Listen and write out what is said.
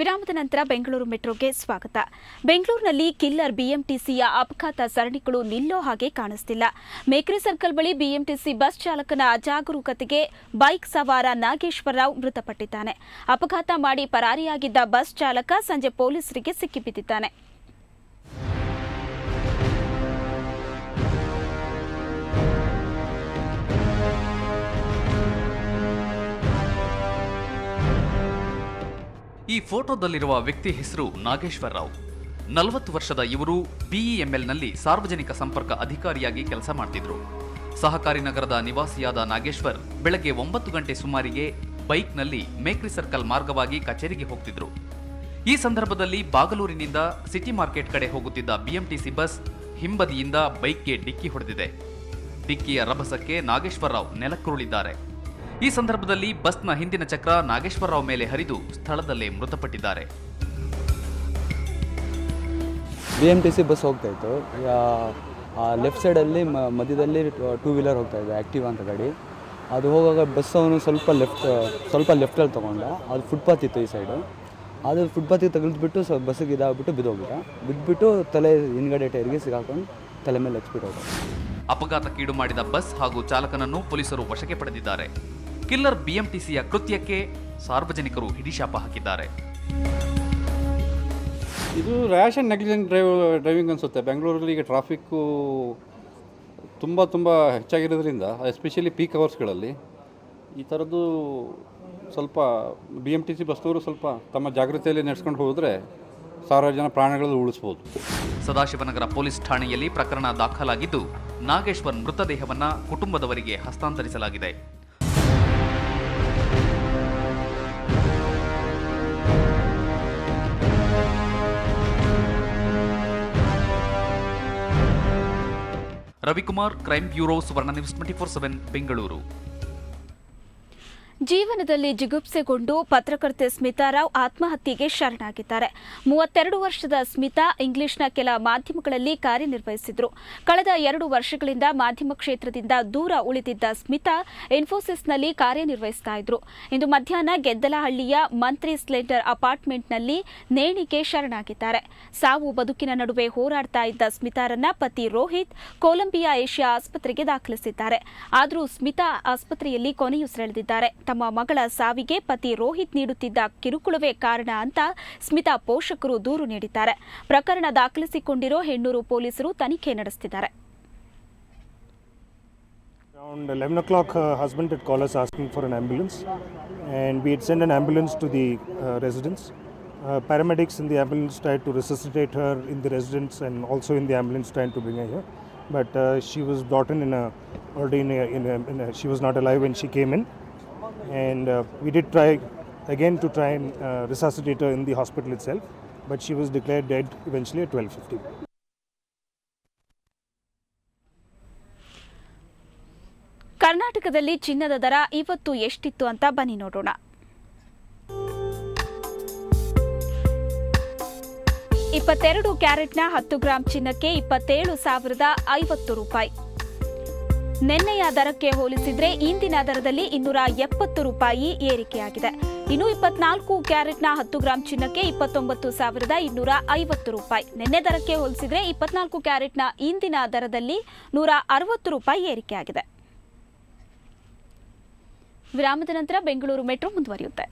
ವಿರಾಮದ ನಂತರ ಬೆಂಗಳೂರು ಮೆಟ್ರೋಗೆ ಸ್ವಾಗತ. ಬೆಂಗಳೂರಿನಲ್ಲಿ ಕಿಲ್ಲರ್ ಬಿಎಂಟಿಸಿಯ ಅಪಘಾತ ಸರಣಿಗಳು ನಿಲ್ಲೋ ಹಾಗೆ ಕಾಣಿಸ್ತಿಲ್ಲ. ಮೇಕ್ರಿ ಸರ್ಕಲ್ ಬಳಿ ಬಿಎಂಟಿಸಿ ಬಸ್ ಚಾಲಕನ ಅಜಾಗರೂಕತೆಗೆ ಬೈಕ್ ಸವಾರ ನಾಗೇಶ್ವರರಾವ್ ಮೃತಪಟ್ಟಿದ್ದಾನೆ. ಅಪಘಾತ ಮಾಡಿ ಪರಾರಿಯಾಗಿದ್ದ ಬಸ್ ಚಾಲಕ ಸಂಜೆ ಪೊಲೀಸರಿಗೆ ಸಿಕ್ಕಿಬಿದ್ದಿದ್ದಾನೆ. ಈ ಫೋಟೋದಲ್ಲಿರುವ ವ್ಯಕ್ತಿ ಹೆಸರು ನಾಗೇಶ್ವರರಾವ್. 40 ವರ್ಷದ ಇವರು ಬಿಇಎಂಎಲ್ನಲ್ಲಿ ಸಾರ್ವಜನಿಕ ಸಂಪರ್ಕ ಅಧಿಕಾರಿಯಾಗಿ ಕೆಲಸ ಮಾಡ್ತಿದ್ರು. ಸಹಕಾರಿ ನಗರದ ನಿವಾಸಿಯಾದ ನಾಗೇಶ್ವರ್ ಬೆಳಗ್ಗೆ 9 ಗಂಟೆ ಸುಮಾರಿಗೆ ಬೈಕ್ನಲ್ಲಿ ಮೇಕ್ರಿ ಸರ್ಕಲ್ ಮಾರ್ಗವಾಗಿ ಕಚೇರಿಗೆ ಹೋಗ್ತಿದ್ರು. ಈ ಸಂದರ್ಭದಲ್ಲಿ ಬಾಗಲೂರಿನಿಂದ ಸಿಟಿ ಮಾರ್ಕೆಟ್ ಕಡೆ ಹೋಗುತ್ತಿದ್ದ ಬಿಎಂಟಿಸಿ ಬಸ್ ಹಿಂಬದಿಯಿಂದ ಬೈಕ್ಗೆ ಡಿಕ್ಕಿ ಹೊಡೆದಿದೆ. ಡಿಕ್ಕಿಯ ರಭಸಕ್ಕೆ ನಾಗೇಶ್ವರರಾವ್ ನೆಲಕ್ಕುರುಳಿದ್ದಾರೆ. ಈ ಸಂದರ್ಭದಲ್ಲಿ ಬಸ್ನ ಹಿಂದಿನ ಚಕ್ರ ನಾಗೇಶ್ವರರಾವ್ ಮೇಲೆ ಹರಿದು ಸ್ಥಳದಲ್ಲೇ ಮೃತಪಟ್ಟಿದ್ದಾರೆ. ಬಿಎಂಟಿಸಿ ಬಸ್ ಹೋಗ್ತಾ ಇತ್ತು. ಲೆಫ್ಟ್ ಸೈಡಲ್ಲಿ ಮಧ್ಯದಲ್ಲಿ 2 ವೀಲರ್ ಹೋಗ್ತಾ ಇದೆ, ಆ್ಯಕ್ಟಿವಾ ಅಂತ ಗಾಡಿ. ಅದು ಹೋಗುವಾಗ ಬಸ್ ಅವನು ಸ್ವಲ್ಪ ಲೆಫ್ಟಲ್ಲಿ ತೊಗೊಂಡ. ಅದು ಫುಟ್ಪಾತ್ ಇತ್ತು ಈ ಸೈಡು. ಅದು ಫುಟ್ಪಾತಿಗೆ ತಗಲಿದ್ಬಿಟ್ಟು ಬಸ್ಸಿಗೆ ಇದಾಗ್ಬಿಟ್ಟು ಬಿದ್ದುಬಿಟ್ಟು ತಲೆ ಹಿಂದ್ಗಡೆ ಟೈರ್ಗೆ ಸಿಗಾಕೊಂಡು ತಲೆ ಮೇಲೆ ಹಚ್ಬಿಟ್ಟು ಹೋದ. ಅಪಘಾತಕ್ಕೀಡು ಮಾಡಿದ ಬಸ್ ಹಾಗೂ ಚಾಲಕನನ್ನು ಪೊಲೀಸರು ವಶಕ್ಕೆ ಪಡೆದಿದ್ದಾರೆ. ಕಿಲ್ಲರ್ ಬಿಎಂಟಿಸಿಯ ಕೃತ್ಯಕ್ಕೆ ಸಾರ್ವಜನಿಕರು ಹಿಡಿಶಾಪ ಹಾಕಿದ್ದಾರೆ. ಇದು ರ್ಯಾಶ್ ಆ್ಯಂಡ್ ನೆಗ್ಲಿಜೆಂಟ್ ಡ್ರೈವಿಂಗ್ ಅನಿಸುತ್ತೆ. ಬೆಂಗಳೂರಲ್ಲಿ ಈಗ ಟ್ರಾಫಿಕ್ಕು ತುಂಬ ಹೆಚ್ಚಾಗಿರೋದ್ರಿಂದ, ಎಸ್ಪೆಷಲಿ ಪೀಕ್ ಅವರ್ಸ್ಗಳಲ್ಲಿ ಈ ಥರದ್ದು ಸ್ವಲ್ಪ ಬಿಎಂಟಿಸಿ ಬಸ್ನವರು ಸ್ವಲ್ಪ ತಮ್ಮ ಜಾಗೃತಿಯಲ್ಲಿ ನಡೆಸ್ಕೊಂಡು ಹೋದರೆ ಸಾವಿರಾರು ಜನ ಪ್ರಾಣಗಳನ್ನು ಉಳಿಸ್ಬೋದು. ಸದಾಶಿವನಗರ ಪೊಲೀಸ್ ಠಾಣೆಯಲ್ಲಿ ಪ್ರಕರಣ ದಾಖಲಾಗಿದ್ದು ನಾಗೇಶ್ವರ್ ಮೃತದೇಹವನ್ನು ಕುಟುಂಬದವರಿಗೆ ಹಸ್ತಾಂತರಿಸಲಾಗಿದೆ. ರವಿಕುಮಾರ್, ಕ್ರೈಮ್ ಬ್ಯೂರೋ, ಸುವರ್ಣ ನ್ಯೂಸ್ 24/7 ಬೆಂಗಳೂರು. ಜೀವನದಲ್ಲಿ ಜಿಗುಪ್ಸೆಗೊಂಡು ಪತ್ರಕರ್ತೆ ಸ್ಮಿತಾರಾವ್ ಆತ್ಮಹತ್ಯೆಗೆ ಶರಣಾಗಿದ್ದಾರೆ. 32 ವರ್ಷದ ಸ್ಮಿತಾ ಇಂಗ್ಲಿಷ್ನ ಕೆಲ ಮಾಧ್ಯಮಗಳಲ್ಲಿ ಕಾರ್ಯನಿರ್ವಹಿಸಿದ್ರು. ಕಳೆದ 2 ವರ್ಷಗಳಿಂದ ಮಾಧ್ಯಮ ಕ್ಷೇತ್ರದಿಂದ ದೂರ ಉಳಿದಿದ್ದ ಸ್ಮಿತಾ ಇನ್ಫೋಸಿಸ್ನಲ್ಲಿ ಕಾರ್ಯನಿರ್ವಹಿಸ್ತಾ ಇದ್ರು. ಇಂದು ಮಧ್ಯಾಹ್ನ ಗೆದ್ದಲಹಳ್ಳಿಯ ಮಂತ್ರಿ ಸ್ಲೇಟರ್ ಅಪಾರ್ಟ್ಮೆಂಟ್ನಲ್ಲಿ ನೇಣಿಗೆ ಶರಣಾಗಿದ್ದಾರೆ. ಸಾವು ಬದುಕಿನ ನಡುವೆ ಹೋರಾಡ್ತಾ ಇದ್ದ ಸ್ಮಿತಾರನ್ನ ಪತಿ ರೋಹಿತ್ ಕೊಲಂಬಿಯಾ ಏಷ್ಯಾ ಆಸ್ಪತ್ರೆಗೆ ದಾಖಲಿಸಿದ್ದಾರೆ. ಆದರೂ ಸ್ಮಿತಾ ಆಸ್ಪತ್ರೆಯಲ್ಲಿ ಕೊನೆಯುಸಿರೆಳೆದಿದ್ದಾರೆ. ತಮ್ಮ ಮಗಳ ಸಾವಿಗೆ ಪತಿ ರೋಹಿತ್ ನೀಡುತ್ತಿದ್ದ ಕಿರುಕುಳವೇ ಕಾರಣ ಅಂತ ಸ್ಮಿತಾ ಪೋಷಕರು ದೂರು ನೀಡಿದ್ದಾರೆ. ಪ್ರಕರಣ ದಾಖಲಿಸಿಕೊಂಡಿರೋ ಹೆಣ್ಣೂರು ಪೊಲೀಸರು ತನಿಖೆ ನಡೆಸುತ್ತಿದ್ದಾರೆ. Around 11 o'clock, her husband had called us asking for an ambulance, and we had sent an ambulance to the residence. Paramedics in the ambulance tried to resuscitate her in the residence, and also in the ambulance trying to bring her here. But she was brought in she was not alive when she came in. And we did try again to try and resuscitate her in the hospital itself, but she was declared dead eventually at 12:50. ಕರ್ನಾಟಕದಲ್ಲಿ ಚಿನ್ನದ ದರ ಇವತ್ತು ಎಷ್ಟಿತ್ತು ಅಂತ ಬನ್ನಿ ನೋಡೋಣ. 22 ಕ್ಯಾರೆಟ್ನ 10 gram ಚಿನ್ನಕ್ಕೆ 27,050 ರೂಪಾಯಿ. ನಿನ್ನೆಯ ದರಕ್ಕೆ ಹೋಲಿಸಿದ್ರೆ ಇಂದಿನ ದರದಲ್ಲಿ 270 ರೂಪಾಯಿ ಏರಿಕೆಯಾಗಿದೆ. ಇನ್ನು 24 ಕ್ಯಾರೆಟ್ನ 10 ಗ್ರಾಂ ಚಿನ್ನಕ್ಕೆ 29,250 ರೂಪಾಯಿ. ನಿನ್ನೆ ದರಕ್ಕೆ ಹೋಲಿಸಿದ್ರೆ 24 ಕ್ಯಾರೆಟ್ನ ಇಂದಿನ ದರದಲ್ಲಿ 160 ರೂಪಾಯಿ ಏರಿಕೆಯಾಗಿದೆ. ವಿರಾಮದ ನಂತರ ಬೆಂಗಳೂರು ಮೆಟ್ರೋ ಮುಂದುವರಿಯುತ್ತೆ.